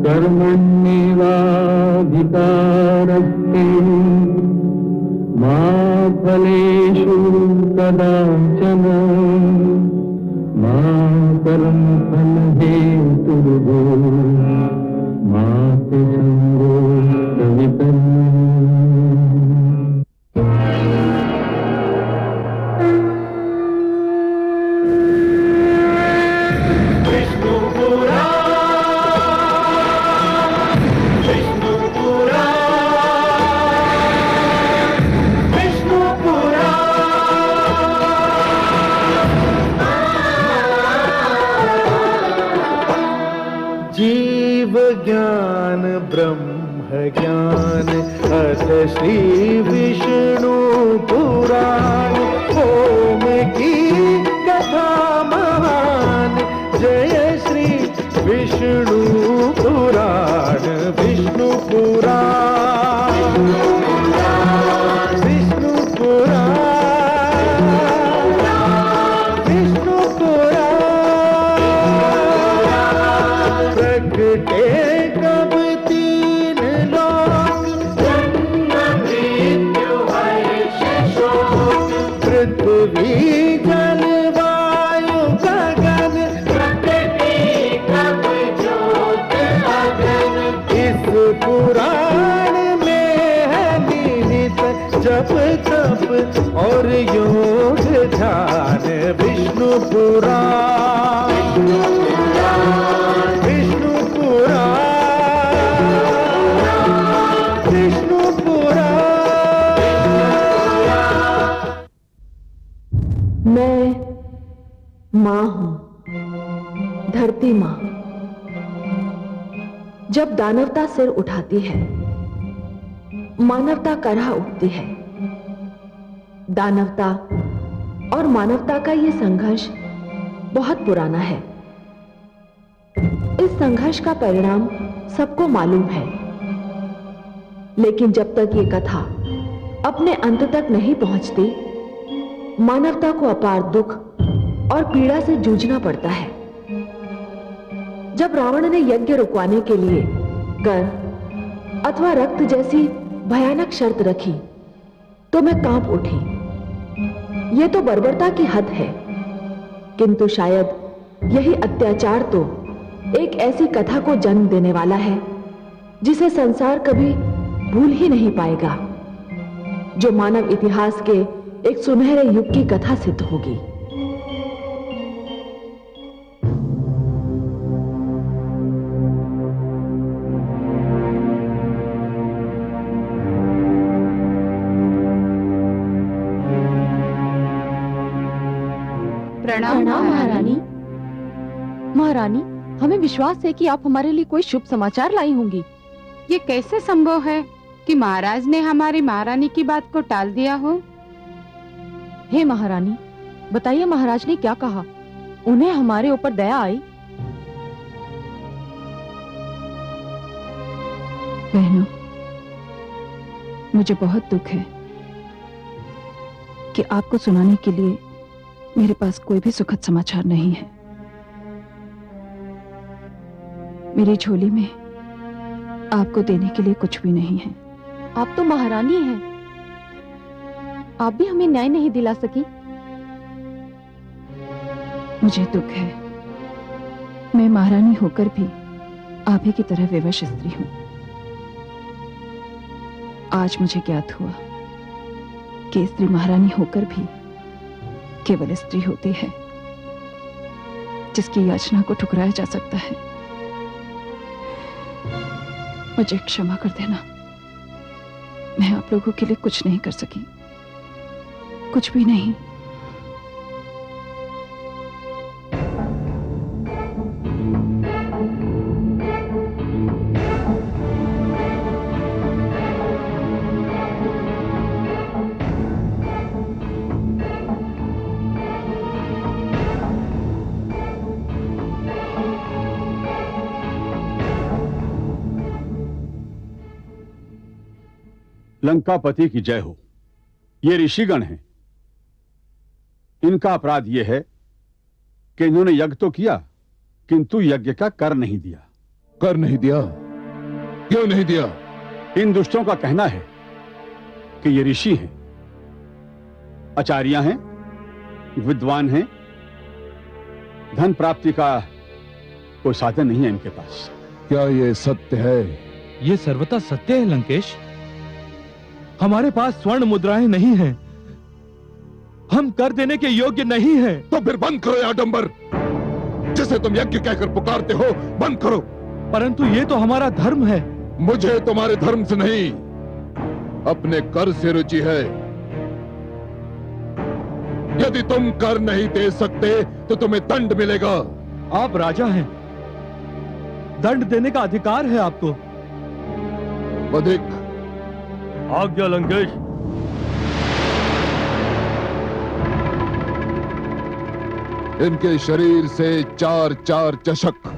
कर्मण्येवाधिकारस्ते मा फलेषु कदाचन मा कर्मफलहेतुर्भो मा ते सङ्गोऽस्त्वविपन्नः। जीव ज्ञान ब्रह्म ज्ञान अथ श्री विष्णु पुराण ओम की कथा महान जय श्री विष्णु पुराण विष्णु पुराण विष्णु पुराण विष्णु पुराण प्रगटे कब तीन लोक जन्म मृत्यु हर्ष शोक पृथ्वी जल वायु गगन प्रकृति कब ज्योत अगन इस पुराण में है निहित जप तप और योग ध्यान विष्णु पुराण विष्णु पुराण विष्णु पुराण। मैं मां हूं, धरती मां। जब दानवता सिर उठाती है, मानवता करहा उठती है। दानवता और मानवता का यह संघर्ष बहुत पुराना है। इस संघर्ष का परिणाम सबको मालूम है, लेकिन जब तक ये कथा अपने अंत तक नहीं पहुंचती, मानवता को अपार दुख और पीड़ा से जूझना पड़ता है। जब रावण ने यज्ञ रुकवाने के लिए कर अथवा रक्त जैसी भयानक शर्त रखी, तो मैं कांप उठी। यह तो बर्बरता की हद है, किंतु शायद यही अत्याचार तो एक ऐसी कथा को जन्म देने वाला है जिसे संसार कभी भूल ही नहीं पाएगा, जो मानव इतिहास के एक सुनहरे युग की कथा सिद्ध होगी। प्रणाम महारानी। महारानी, हमें विश्वास है कि आप हमारे लिए कोई शुभ समाचार लाई होंगी। ये कैसे संभव है कि महाराज ने हमारी महारानी की बात को टाल दिया हो? हे महारानी, बताइए महाराज ने क्या कहा? उन्हें हमारे ऊपर दया आई? बहनों, मुझे बहुत दुख है कि आपको सुनाने के लिए मेरे पास कोई भी सुखद समाचार नहीं है। मेरी झोली में आपको देने के लिए कुछ भी नहीं है। आप तो महारानी हैं, आप भी हमें न्याय नहीं दिला सकी। मुझे दुख है, मैं महारानी होकर भी आप ही की तरह विवश स्त्री हूं। आज मुझे ज्ञात हुआ कि स्त्री महारानी होकर भी केवल स्त्री होती है जिसकी याचना को ठुकराया जा सकता है। मुझे क्षमा कर देना, मैं आप लोगों के लिए कुछ नहीं कर सकी, कुछ भी नहीं। लंकापति की जय हो। ये ऋषिगण हैं। इनका अपराध यह है कि इन्होंने यज्ञ तो किया, किंतु यज्ञ का कर नहीं दिया। कर नहीं दिया? क्यों नहीं दिया? इन दुष्टों का कहना है कि ये ऋषि हैं, आचार्य हैं, विद्वान हैं, धन प्राप्ति का कोई साधन नहीं है इनके पास। क्या ये सत्य है? ये सर्वथा सत्य है लंकेश। हमारे पास स्वर्ण मुद्राएं नहीं हैं। हम कर देने के योग्य नहीं हैं। तो फिर बंद करो ये आडंबर, जिसे तुम यज्ञ कहकर पुकारते हो, बंद करो। परंतु ये तो हमारा धर्म है। मुझे तुम्हारे धर्म से नहीं, अपने कर से रुचि है। यदि तुम कर नहीं दे सकते तो तुम्हें दंड मिलेगा। आप राजा हैं, दंड देने का अधिकार है आपको। अधिक आज्ञा लंकेश। इनके शरीर से 4-4 चषक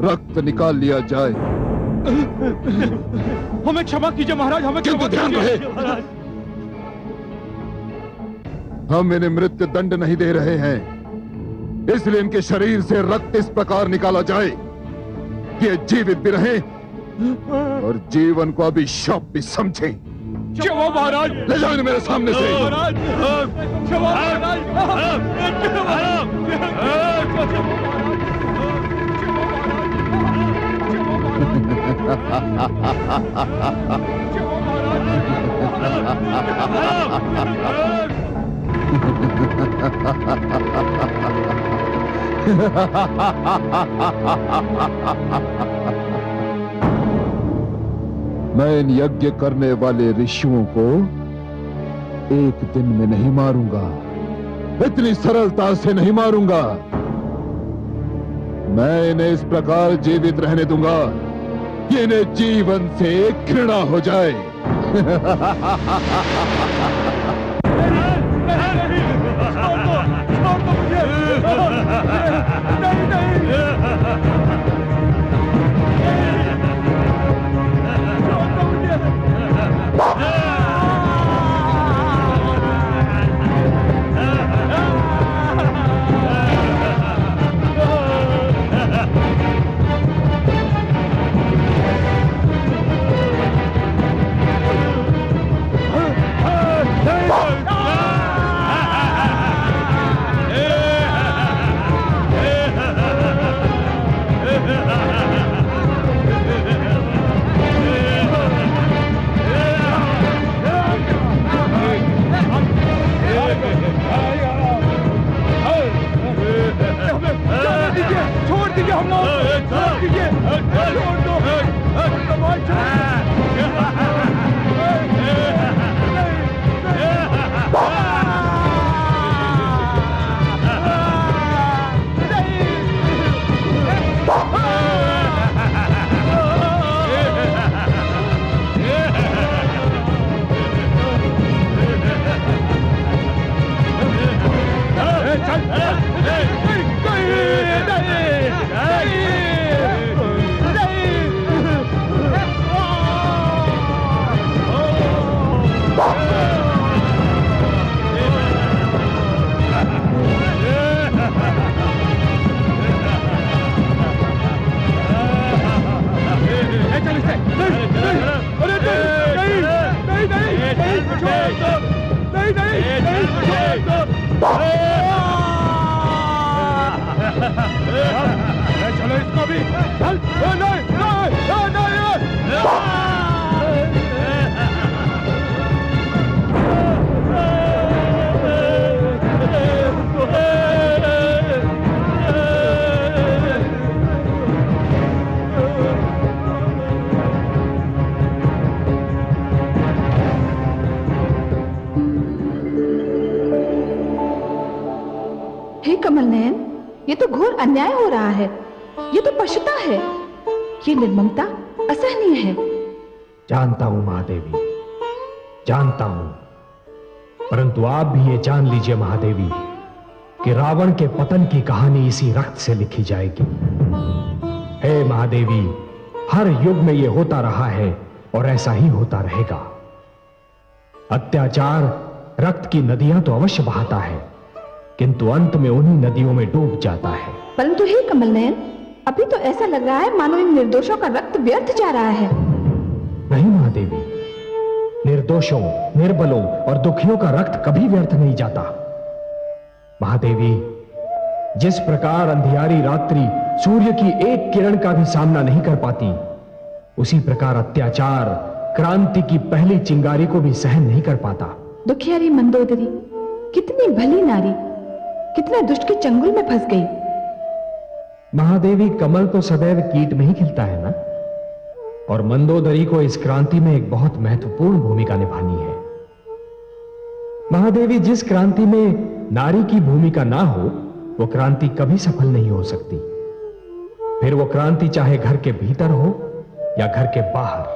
रक्त निकाल लिया जाए। हमें क्षमा कीजिए महाराज, हमें किंतु ध्यान रहे, हम इन्हें मृत्यु दंड नहीं दे रहे हैं, इसलिए इनके शरीर से रक्त इस प्रकार निकाला जाए कि ये जीवित भी रहें और जीवन को अभिशाप भी समझें। क्षमा महाराज। ले जाओ इन्हें मेरे सामने से। महाराज क्षमा मैं इन यज्ञ करने वाले ऋषियों को एक दिन में नहीं मारूंगा, इतनी सरलता से नहीं मारूंगा। मैं इन्हें इस प्रकार जीवित रहने दूंगा कि इन्हें जीवन से घृणा हो जाए। चलो इसको भी चल। हे कमल नयन, ये तो घोर अन्याय हो रहा है। ये तो पशुता है, ये निर्ममता असहनीय है। जानता हूं महादेवी, जानता हूं, परंतु आप भी ये जान लीजिए महादेवी कि रावण के पतन की कहानी इसी रक्त से लिखी जाएगी। हे महादेवी, हर युग में ये होता रहा है और ऐसा ही होता रहेगा। अत्याचार रक्त की नदियां तो अवश्य बहाता है, किंतु अंत में उन्हीं नदियों में डूब जाता है। परंतु हे कमल नयन, अभी तो ऐसा लग रहा है मानो इन निर्दोषों का रक्त व्यर्थ जा रहा है। नहीं महादेवी, निर्दोषों, निर्बलों और दुखियों का रक्त कभी व्यर्थ नहीं जाता। महादेवी, जिस प्रकार अंधियारी रात्रि सूर्य की एक किरण का भी सामना नहीं कर पाती, उसी प्रकार अत्याचार क्रांति की पहली चिंगारी को भी सहन नहीं कर पाता। दुखियारी मंदोदरी कितनी भली नारी, कितने दुष्ट के चंगुल में फंस गई। महादेवी, कमल तो सदैव कीट में ही खिलता है ना, और मंदोदरी को इस क्रांति में एक बहुत महत्वपूर्ण भूमिका निभानी है। महादेवी, जिस क्रांति में नारी की भूमिका ना हो, वो क्रांति कभी सफल नहीं हो सकती। फिर वो क्रांति चाहे घर के भीतर हो या घर के बाहर।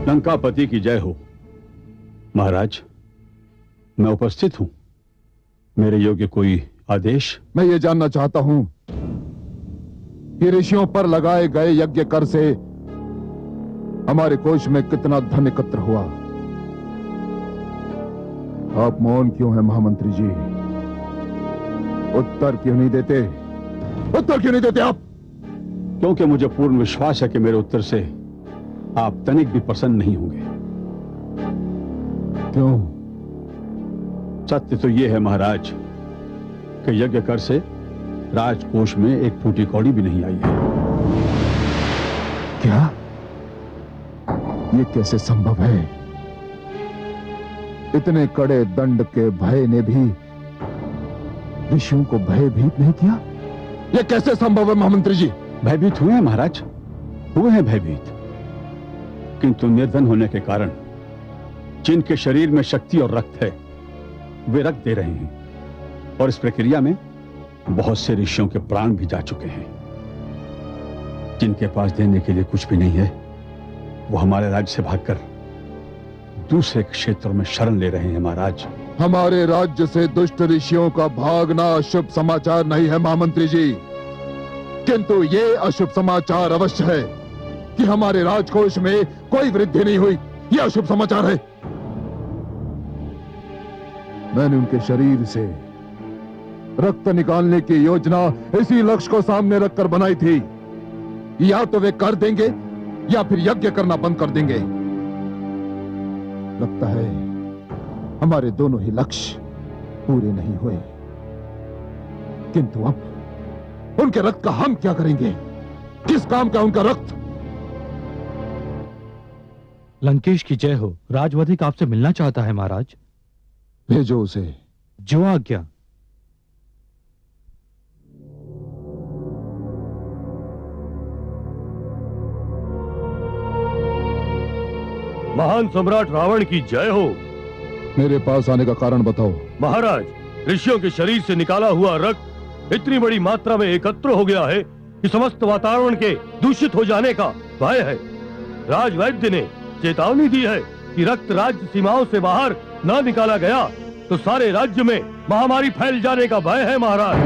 लंकापति की जय हो। महाराज, मैं उपस्थित हूं। मेरे योग्य कोई आदेश? मैं ये जानना चाहता हूं कि ऋषियों पर लगाए गए यज्ञ कर से हमारे कोष में कितना धन एकत्र हुआ। आप मौन क्यों हैं महामंत्री जी? उत्तर क्यों नहीं देते? उत्तर क्यों नहीं देते आप? क्योंकि मुझे पूर्ण विश्वास है कि मेरे उत्तर से आप तनिक भी प्रसन्न नहीं होंगे। क्यों? सत्य तो यह है महाराज कि यज्ञ कर से राजकोष में एक फूटी कौड़ी भी नहीं आई है। क्या? ये कैसे संभव है? इतने कड़े दंड के भय ने भी ऋषियों को भयभीत नहीं किया? ये कैसे संभव है महामंत्री जी? भयभीत हुए हैं महाराज, हुए हैं भयभीत, किंतु निर्धन होने के कारण जिनके शरीर में शक्ति और रक्त है, वे रक्त दे रहे हैं, और इस प्रक्रिया में बहुत से ऋषियों के प्राण भी जा चुके हैं। जिनके पास देने के लिए कुछ भी नहीं है, वो हमारे राज्य से भागकर दूसरे क्षेत्रों में शरण ले रहे हैं महाराज। हमारे राज्य से दुष्ट ऋषियों का भागना अशुभ समाचार नहीं है महामंत्री जी, किंतु ये अशुभ समाचार अवश्य है कि हमारे राजकोष में कोई वृद्धि नहीं हुई। यह अशुभ समाचार है। मैंने उनके शरीर से रक्त निकालने की योजना इसी लक्ष्य को सामने रखकर बनाई थी। या तो वे कर देंगे या फिर यज्ञ करना बंद कर देंगे। लगता है हमारे दोनों ही लक्ष्य पूरे नहीं हुए, किंतु अब उनके रक्त का हम क्या करेंगे? किस काम का उनका रक्त? लंकेश की जय हो। राजवधिक आपसे मिलना चाहता है महाराज। भेजो उसे। जो आज्ञा। महान सम्राट रावण की जय हो। मेरे पास आने का कारण बताओ। महाराज, ऋषियों के शरीर से निकाला हुआ रक्त इतनी बड़ी मात्रा में एकत्र हो गया है कि समस्त वातावरण के दूषित हो जाने का भय है। राजवैद्य ने चेतावनी दी है कि रक्त राज्य सीमाओं से बाहर न निकाला गया तो सारे राज्य में महामारी फैल जाने का भय है महाराज।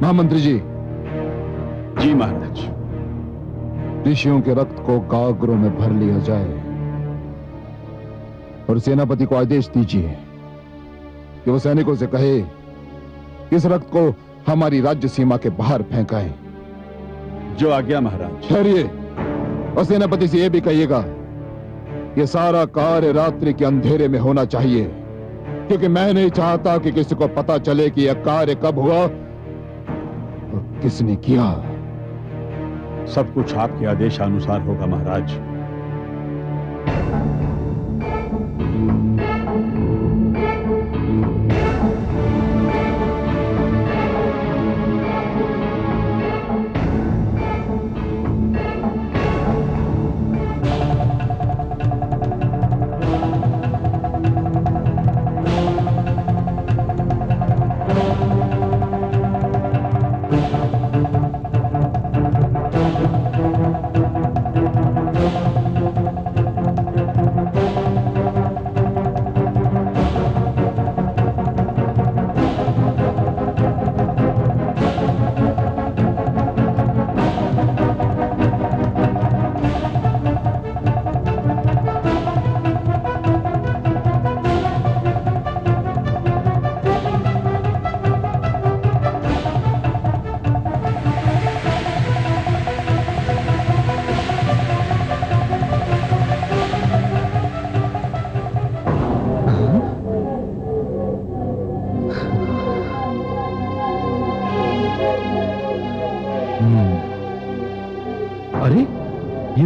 महामंत्री जी। जी महाराज। ऋषियों के रक्त को गागरों में भर लिया जाए और सेनापति को आदेश दीजिए कि वो सैनिकों से कहे इस रक्त को हमारी राज्य सीमा के बाहर फेंकाएं। जो आज्ञा महाराज। ठहरिए, और सेनापति से यह भी कहिएगा कि सारा कार्य रात्रि के अंधेरे में होना चाहिए, क्योंकि मैं नहीं चाहता कि किसी को पता चले कि यह कार्य कब हुआ और किसने किया। सब कुछ आपके आदेशानुसार होगा महाराज।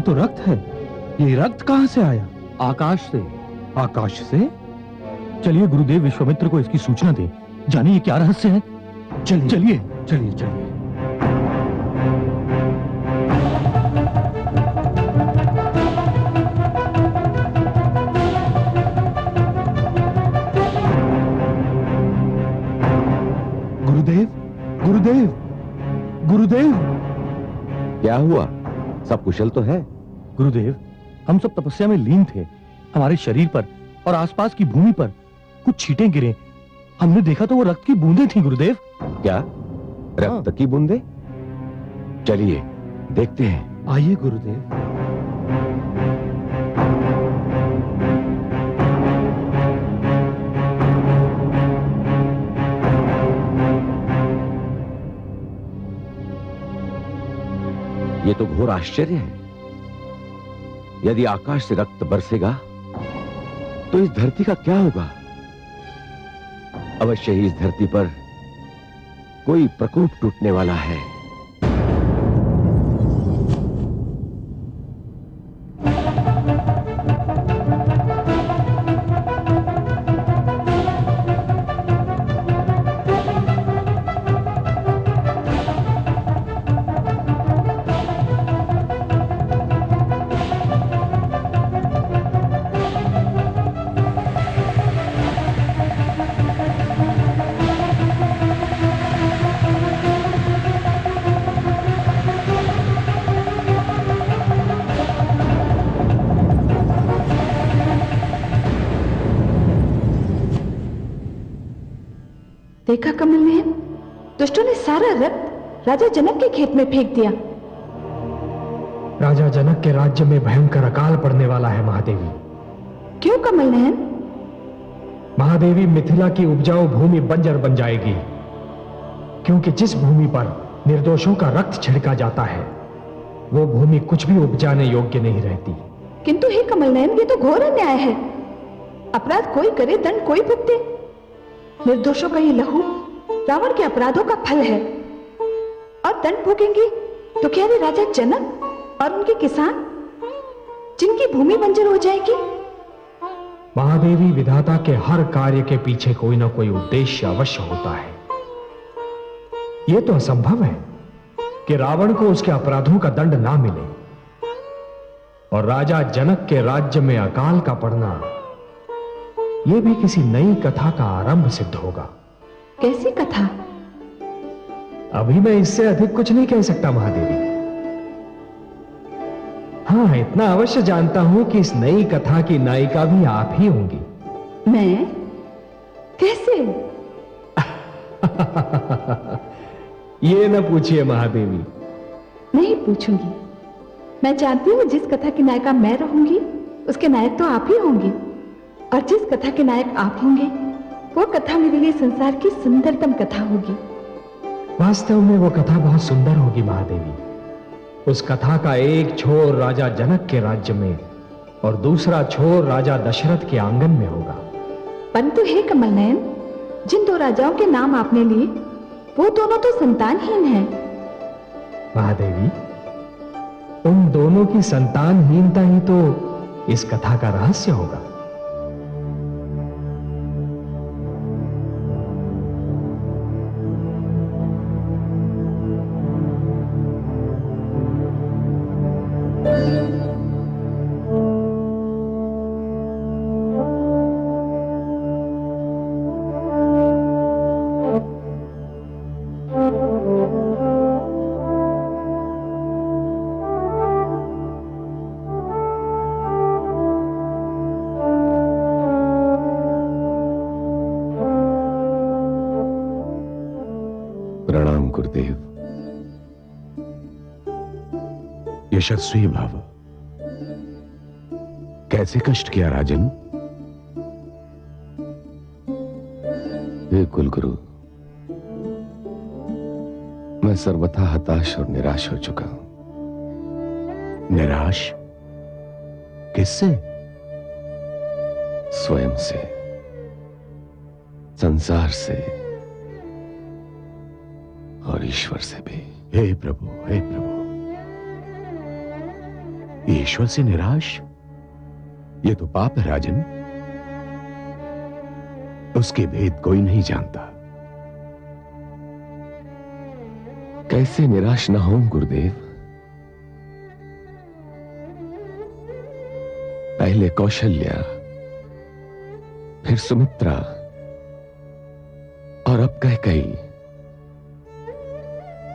तो रक्त है। ये रक्त कहां से आया? आकाश से। आकाश से? चलिए गुरुदेव विश्वामित्र को इसकी सूचना दे, जाने ये क्या रहस्य है। चलिए चलिए चलिए चलिए। गुरुदेव गुरुदेव गुरुदेव। क्या हुआ? सब कुशल तो है? गुरुदेव, हम सब तपस्या में लीन थे। हमारे शरीर पर और आसपास की भूमि पर कुछ छींटे गिरे। हमने देखा तो वो रक्त की बूंदें थी गुरुदेव। क्या रक्त की बूंदें? चलिए देखते हैं। आइए गुरुदेव। ये तो घोर आश्चर्य है। यदि आकाश से रक्त बरसेगा तो इस धरती का क्या होगा? अवश्य ही इस धरती पर कोई प्रकोप टूटने वाला है। देखा कमल नयन, दुष्टों ने सारा रक्त राजा जनक के खेत में फेंक दिया। राजा जनक के राज्य में भयंकर अकाल पड़ने वाला है महादेवी। क्यों कमल नयन? महादेवी, मिथिला की उपजाऊ भूमि बंजर बन जाएगी, क्योंकि जिस भूमि पर निर्दोषों का रक्त छिड़का जाता है वो भूमि कुछ भी उपजाने योग्य नहीं रहती। किंतु हे कमल नयन, ये तो घोर अन्याय है। अपराध कोई करे, दंड कोई भुगते। निर्दोषों का ये लहू रावण के अपराधों का फल है, और दंड भोगेंगे तो क्या वे राजा जनक और उनके किसान, जिनकी भूमि बंजर हो जाएगी? महादेवी, विधाता के हर कार्य के पीछे कोई ना कोई उद्देश्य अवश्य होता है। यह तो असंभव है कि रावण को उसके अपराधों का दंड ना मिले और राजा जनक के राज्य में अकाल का पड़ना यह भी किसी नई कथा का आरंभ सिद्ध होगा। कैसी कथा? अभी मैं इससे अधिक कुछ नहीं कह सकता महादेवी। हाँ, इतना अवश्य जानता हूं कि इस नई कथा की नायिका भी आप ही होंगी। मैं? कैसे? ये न पूछिए महादेवी। नहीं पूछूंगी। मैं जानती हूं जिस कथा की नायिका मैं रहूंगी उसके नायक तो आप ही होंगे, और जिस कथा के नायक आप होंगे वो कथा मेरे लिए संसार की सुंदरतम कथा होगी। वास्तव में वो कथा बहुत सुंदर होगी महादेवी। उस कथा का एक छोर राजा जनक के राज्य में और दूसरा छोर राजा दशरथ के आंगन में होगा। परंतु हे कमल नयन, जिन दो राजाओं के नाम आपने लिए वो दोनों तो संतानहीन हैं। महादेवी, उन दोनों की संतानहीनता ही तो इस कथा का रहस्य होगा। प्रणाम गुरुदेव। यशस्वी भव। कैसे कष्ट किया राजन? हे कुलगुरु, मैं सर्वथा हताश और निराश हो चुका हूं। निराश? किससे? स्वयं से, संसार से और ईश्वर से भी। हे प्रभु, हे प्रभु, ईश्वर से निराश? ये तो पाप है राजन। उसके भेद कोई नहीं जानता। कैसे निराश ना हो गुरुदेव। पहले कौशल्या, फिर सुमित्रा और अब कैकेयी।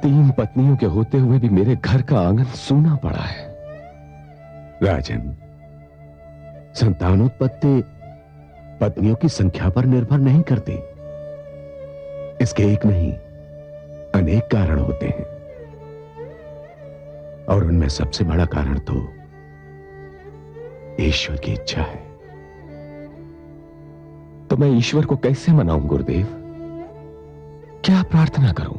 3 पत्नियों के होते हुए भी मेरे घर का आंगन सूना पड़ा है। राजन, संतानोत्पत्ति पत्नियों की संख्या पर निर्भर नहीं करती। इसके एक नहीं, अनेक कारण होते हैं, और उनमें सबसे बड़ा कारण तो ईश्वर की इच्छा है। तो मैं ईश्वर को कैसे मनाऊं गुरुदेव? क्या प्रार्थना करूं?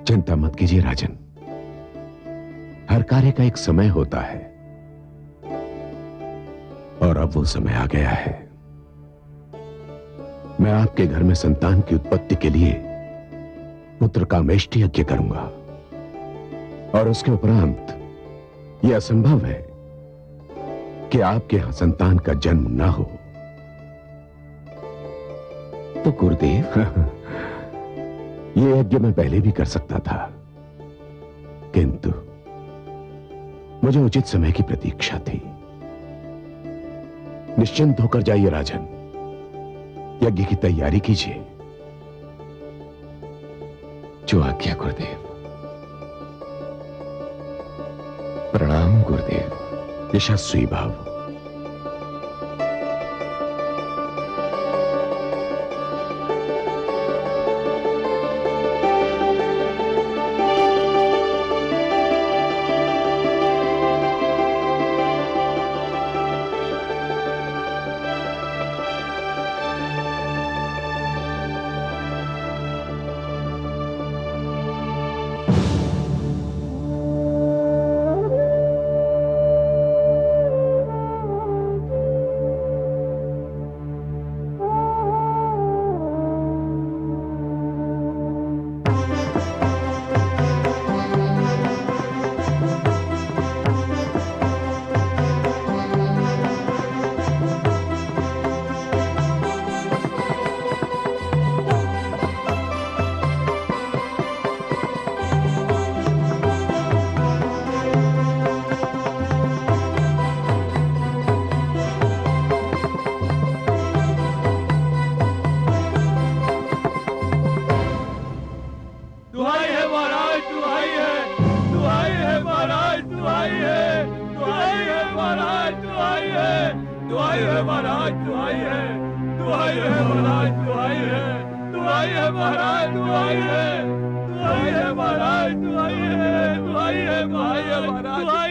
चिंता मत कीजिए राजन, हर कार्य का एक समय होता है, और अब वो समय आ गया है। मैं आपके घर में संतान की उत्पत्ति के लिए पुत्र कामेष्टि यज्ञ करूंगा, और उसके उपरांत यह असंभव है कि आपके यहां संतान का जन्म ना हो। तो गुरुदेव, यह यज्ञ मैं पहले भी कर सकता था, किंतु मुझे उचित समय की प्रतीक्षा थी। निश्चिंत होकर जाइए राजन, यज्ञ की तैयारी कीजिए। जो आज्ञा गुरुदेव। प्रणाम गुरुदेव। यशस्वी भाव।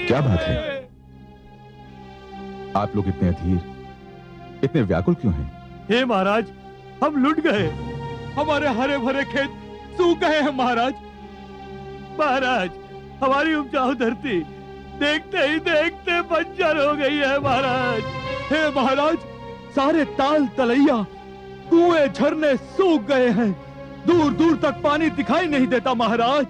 क्या बात है? आप लोग इतने अधीर, इतने व्याकुल क्यों हैं? हे महाराज, हम लुट गए। हमारे हरे भरे खेत सूख गए हैं महाराज। महाराज, हमारी उपजाऊ धरती देखते ही देखते बंजर हो गई है महाराज। हे महाराज, सारे ताल तलैया, कुएं झरने सूख गए हैं। दूर दूर तक पानी दिखाई नहीं देता महाराज।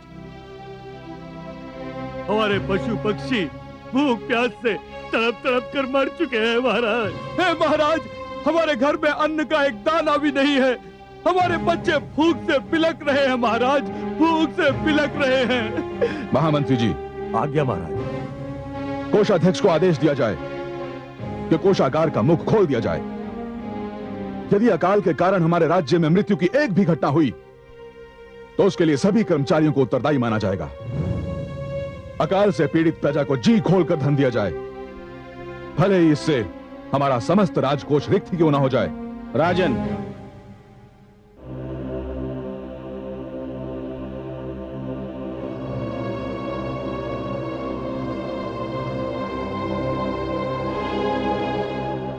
हमारे पशु पक्षी भूख प्यास से तड़प तड़प कर मर चुके हैं महाराज। हे महाराज, हमारे घर में अन्न का एक दाना भी नहीं है। हमारे बच्चे भूख से बिलक रहे हैं महाराज, भूख से बिलक रहे हैं। महामंत्री जी, आज्ञा महाराज। कोषाध्यक्ष को आदेश दिया जाए कि कोषागार का मुख खोल दिया जाए। यदि अकाल के कारण हमारे राज्य में मृत्यु की एक भी घटना हुई तो उसके लिए सभी कर्मचारियों को उत्तरदायी माना जाएगा। अकाल से पीड़ित प्रजा को जी खोलकर धन दिया जाए, भले ही इससे हमारा समस्त राजकोष रिक्त ही क्यों ना हो जाए। राजन,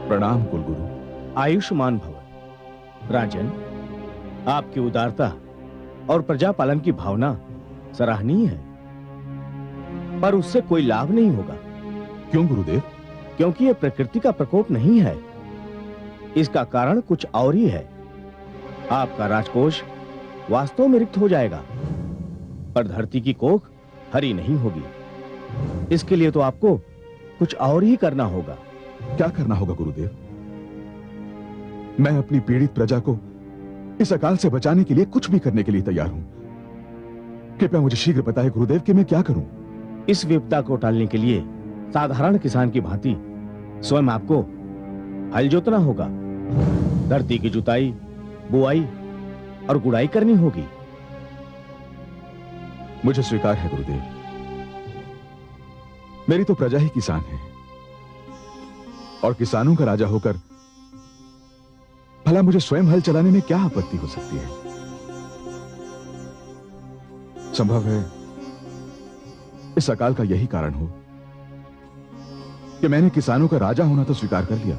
प्रणाम कुलगुरु। आयुष्मान भव। राजन, आपकी उदारता और प्रजा पालन की भावना सराहनीय है, पर उससे कोई लाभ नहीं होगा। क्यों गुरुदेव? क्योंकि यह प्रकृति का प्रकोप नहीं है। इसका कारण कुछ और ही है। आपका राजकोष वास्तव में रिक्त हो जाएगा, पर धरती की कोख हरी नहीं होगी। इसके लिए तो आपको कुछ और ही करना होगा। क्या करना होगा गुरुदेव? मैं अपनी पीड़ित प्रजा को इस अकाल से बचाने के लिए कुछ भी करने के लिए तैयार हूं। कृपया मुझे शीघ्र बताएं गुरुदेव कि मैं क्या करूं। इस विपदा को टालने के लिए साधारण किसान की भांति स्वयं आपको हल जोतना होगा, धरती की जुताई, बुआई और गुड़ाई करनी होगी। मुझे स्वीकार है गुरुदेव। मेरी तो प्रजा ही किसान है, और किसानों का राजा होकर भला मुझे स्वयं हल चलाने में क्या आपत्ति हो सकती है? संभव है इस अकाल का यही कारण हो कि मैंने किसानों का राजा होना तो स्वीकार कर लिया,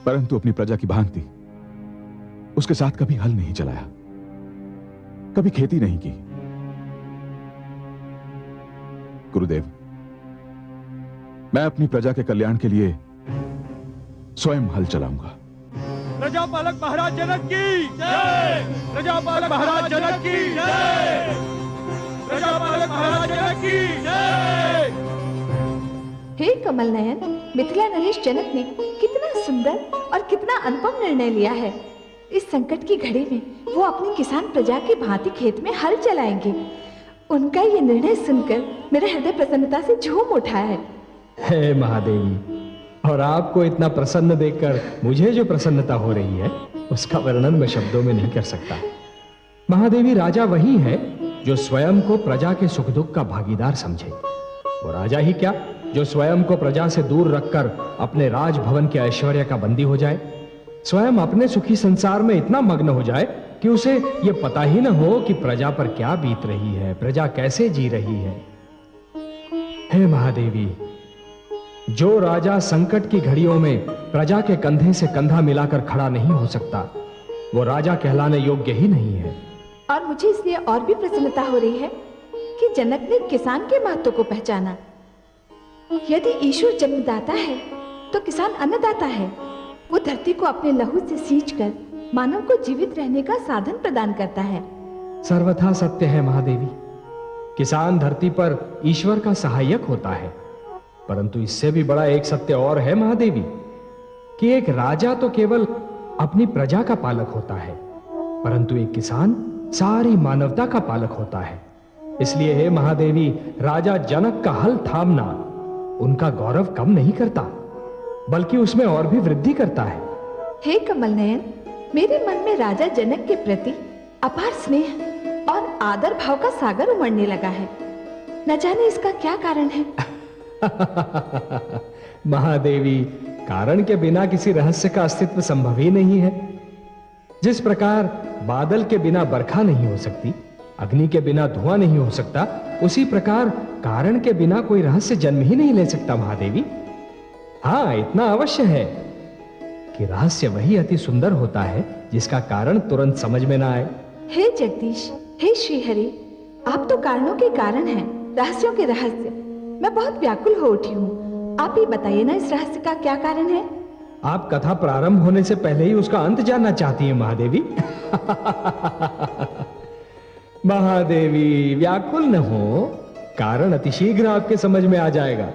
परंतु अपनी प्रजा की भांति उसके साथ कभी हल नहीं चलाया, कभी खेती नहीं की। गुरुदेव, मैं अपनी प्रजा के कल्याण के लिए स्वयं हल चलाऊंगा। प्रजापालक महाराज जनक की जय! प्रजापालक महाराज जनक की जय! प्रजापालक महाराज जनक की जय! हे कमल नयन, मिथिला नरेश जनक ने कितना सुंदर और कितना अनुपम निर्णय लिया है। इस संकट की घड़ी में वो अपनी किसान प्रजा की भांति खेत में हल चलाएंगे। उनका ये निर्णय सुनकर मेरा हृदय प्रसन्नता से झूम उठा है। हे महादेवी, और आपको इतना प्रसन्न देखकर मुझे जो प्रसन्नता हो रही है उसका वर्णन मैं शब्दों में नहीं कर सकता। महादेवी, राजा वही है जो स्वयं को प्रजा के सुख दुख का भागीदार समझे। वो राजा ही क्या जो स्वयं को प्रजा से दूर रखकर अपने राजभवन के ऐश्वर्य का बंदी हो जाए, स्वयं अपने सुखी संसार में इतना मग्न हो जाए कि उसे ये पता ही न हो कि प्रजा पर क्या बीत रही है, प्रजा कैसे जी रही है। हे महादेवी, जो राजा संकट की घड़ियों में प्रजा के कंधे से कंधा मिलाकर खड़ा नहीं हो सकता, वो राजा कहलाने योग्य ही नहीं है। और मुझे इसलिए और भी प्रसन्नता हो रही है कि जनक ने किसान के महत्व को पहचाना। यदि ईश्वर जन्मदाता है तो किसान अन्नदाता है। वो धरती को अपने लहू से सींचकर मानव को जीवित रहने का साधन प्रदान करता है। सर्वथा सत्य है महादेवी। किसान धरती पर ईश्वर का सहायक होता है, परंतु इससे भी बड़ा एक सत्य और है महादेवी कि एक राजा तो केवल अपनी प्रजा का पालक होता है, परंतु एक किसान सारी मानवता का पालक होता है। इसलिए हे महादेवी, राजा जनक का हल थामना उनका गौरव कम नहीं करता, बल्कि उसमें और भी वृद्धि करता है। हे कमल नयन, मेरे मन में राजा जनक के प्रति अपार स्नेह और आदर भाव का सागर उमड़ने लगा है। न जाने इसका क्या कारण है। महादेवी, कारण के बिना किसी रहस्य का अस्तित्व संभव ही नहीं है। जिस प्रकार बादल के बिना बरखा नहीं हो सकती, अग्नि के बिना धुआं नहीं हो सकता, उसी प्रकार कारण के बिना कोई रहस्य जन्म ही नहीं ले सकता महादेवी। हाँ, इतना अवश्य है कि रहस्य वही अति सुंदर होता है जिसका कारण तुरंत समझ में ना आए। हे जगदीश, हे श्रीहरि, आप तो कारणों के कारण हैं, रहस्यों के रहस्य। मैं बहुत व्याकुल हो उठी हूँ। आप ही बताइए ना, इस रहस्य का क्या कारण है? आप कथा प्रारंभ होने से पहले ही उसका अंत जानना चाहती हैं महादेवी। महादेवी, व्याकुल न हो, कारण अतिशीघ्र आपके समझ में आ जाएगा।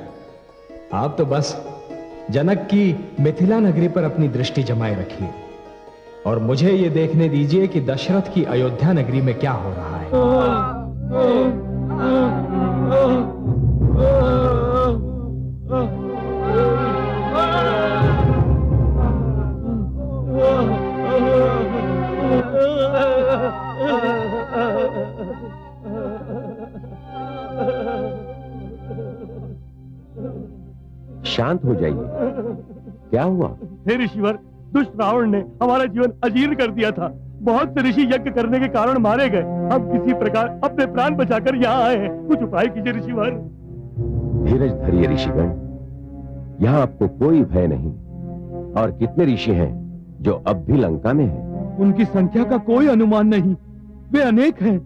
आप तो बस जनक की मिथिला नगरी पर अपनी दृष्टि जमाए रखिए और मुझे ये देखने दीजिए कि दशरथ की अयोध्या नगरी में क्या हो रहा है। शांत हो जाइए, क्या हुआ? हे ऋषिवर, दुष्ट रावण ने हमारा जीवन अजीर्ण कर दिया था। बहुत से ऋषि यज्ञ करने के कारण मारे गए। हम किसी प्रकार अपने प्राण बचाकर यहाँ आए हैं। कुछ उपाय कीजिए ऋषिवर। धीरज धरिए ऋषिगण, यहाँ आपको कोई भय नहीं। और कितने ऋषि हैं जो अब भी लंका में हैं? उनकी संख्या का कोई अनुमान नहीं, वे अनेक हैं।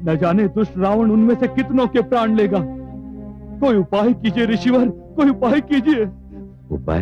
न जाने दुष्ट रावण उनमें से कितनों के प्राण लेगा। कोई उपाय कीजिए ऋषिवर, कोई उपाय कीजिए। उपाय?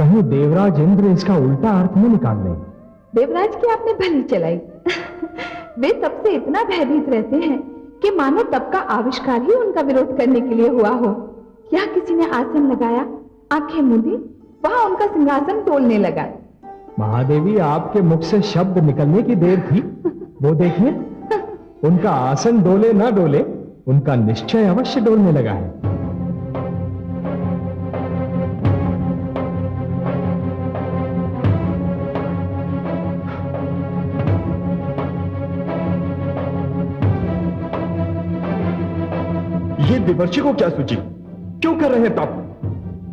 कहीं देवराज इंद्र इसका उल्टा अर्थ न निकाल लें। देवराज की आपने भली चलाई। वे तब से इतना भयभीत रहते हैं कि मानो तब का आविष्कार ही उनका विरोध करने के लिए हुआ हो। या किसी ने आसन लगाया, आंखें मूंदी, वहां उनका सिंहासन डोलने लगा। महादेवी, आपके मुख से शब्द निकलने की देर थी। वो देखिए, उनका आसन डोले ना डोले, उनका निश्चय अवश्य डोलने लगा है। ये देवर्षि को क्या सूझी? क्यों कर रहे हैं तप?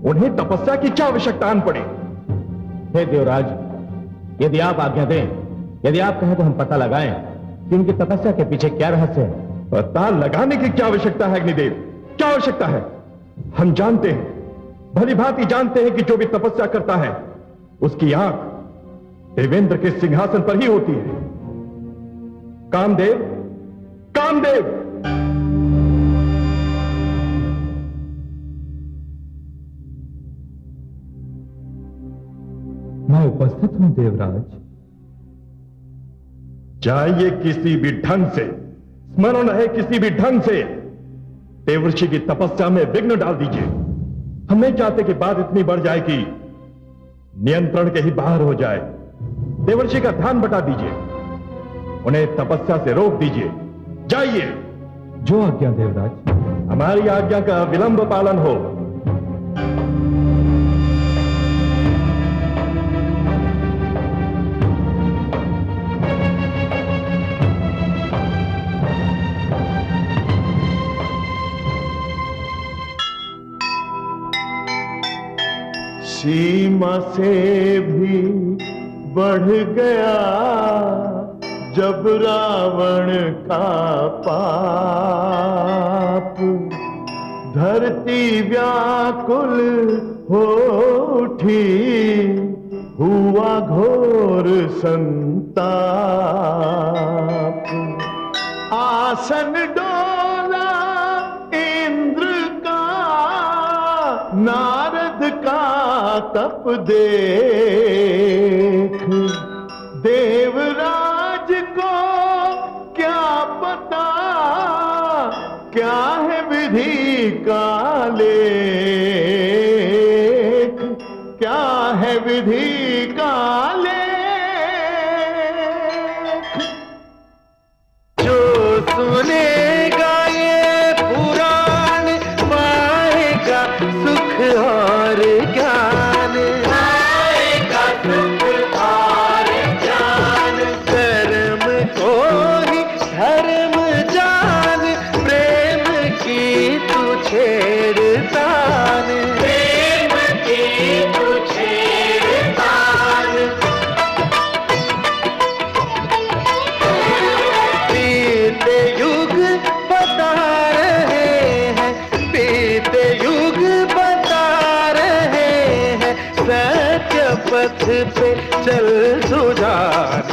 उन्हें तपस्या की क्या आवश्यकता आन पड़े? हे देवराज, यदि आप आज्ञा दें, यदि आप कहें तो हम पता लगाएं कि उनकी तपस्या के पीछे क्या रहस्य है। पता लगाने की क्या आवश्यकता है अग्निदेव? क्या आवश्यकता है? हम जानते हैं, भली भांति जानते हैं कि जो भी तपस्या करता है उसकी आंख देवेंद्र के सिंहासन पर ही होती है। कामदेव, कामदेव! मैं उपस्थित हूं देवराज। चाहिए किसी भी ढंग से, स्मरण है किसी भी ढंग से, देवर्षि की तपस्या में विघ्न डाल दीजिए। हम नहीं चाहते कि बात इतनी बढ़ जाए कि नियंत्रण के ही बाहर हो जाए। देवर्षि का ध्यान बटा दीजिए, उन्हें तपस्या से रोक दीजिए। जाइए। जो आज्ञा देवराज। हमारी आज्ञा का विलंब पालन हो। सीमा से भी बढ़ गया जब रावण का पाप, धरती व्याकुल हो उठी, हुआ घोर संताप। आसन डोला इंद्र का, नारद का तप देख, देवराज को क्या पता क्या है विधि का लेख, क्या है विधि का लेख। जो सुनेगा ये पुराण पाएगा सुख और ज्ञान, पाएगा सुख और ज्ञान। कर्म को ही धर्म जान, प्रेम की तू छेड़तान, प्रेम की तू छेड़तान। बीते युग बता रहे हैं, बीते युग बता रहे हैं, सत्य पथ पे चल सुजान